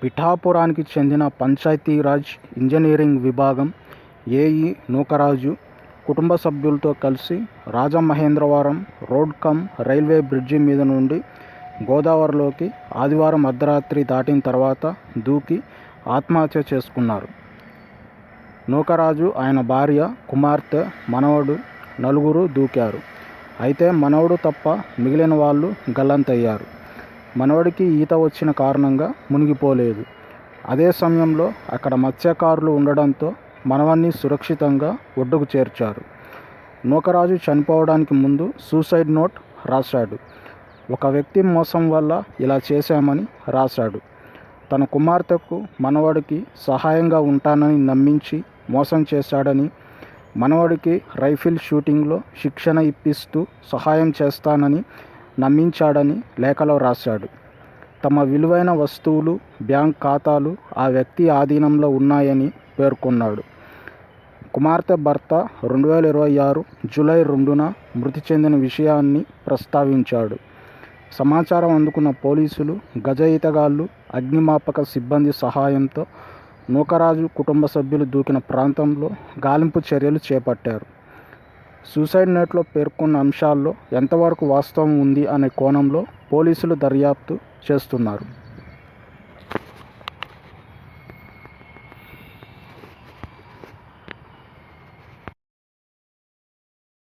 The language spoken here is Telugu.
పిఠాపురానికి చెందిన పంచాయతీరాజ్ ఇంజనీరింగ్ విభాగం ఏఈ నూకరాజు కుటుంబ సభ్యులతో కలిసి Rajamahendravaram road come railway bridge మీద నుండి గోదావరిలోకి ఆదివారం అర్ధరాత్రి దాటిన తర్వాత దూకి ఆత్మహత్య చేసుకున్నారు. నూకరాజు, ఆయన భార్య, కుమార్తె, మనవడు నలుగురు దూకారు. అయితే మనవడు తప్ప మిగిలిన వాళ్ళు గల్లంతయ్యారు. మనవడికి ఈత వచ్చిన కారణంగా మునిగిపోలేదు. అదే సమయంలో అక్కడ మత్స్యకారులు ఉండడంతో మనవన్ని సురక్షితంగా ఒడ్డుకు చేర్చారు. నూకరాజు చనిపోవడానికి ముందు సూసైడ్ నోట్ రాశాడు. ఒక వ్యక్తి మోసం వల్ల ఇలా చేశామని రాశాడు. తన కుమార్తెకు, మనవడికి సహాయంగా ఉంటానని నమ్మించి మోసం చేశాడని, మనవడికి రైఫిల్ షూటింగ్లో శిక్షణ ఇప్పిస్తూ సహాయం చేస్తానని నమ్మించాడని లేఖలో రాశాడు. తమ విలువైన వస్తువులు, బ్యాంక్ ఖాతాలు ఆ వ్యక్తి ఆధీనంలో ఉన్నాయని పేర్కొన్నాడు. కుమార్తె భర్త 2026 జూలై 2న మృతి చెందిన విషయాన్ని ప్రస్తావించాడు. సమాచారం అందుకున్న పోలీసులు, గజ ఈతగాళ్లు, అగ్నిమాపక సిబ్బంది సహాయంతో నూకరాజు కుటుంబ సభ్యులు దూకిన ప్రాంతంలో గాలింపు చర్యలు చేపట్టారు. సూసైడ్ నోట్లో పేర్కొన్న అంశాల్లో ఎంతవరకు వాస్తవం ఉంది అనే కోణంలో పోలీసులు దర్యాప్తు చేస్తున్నారు.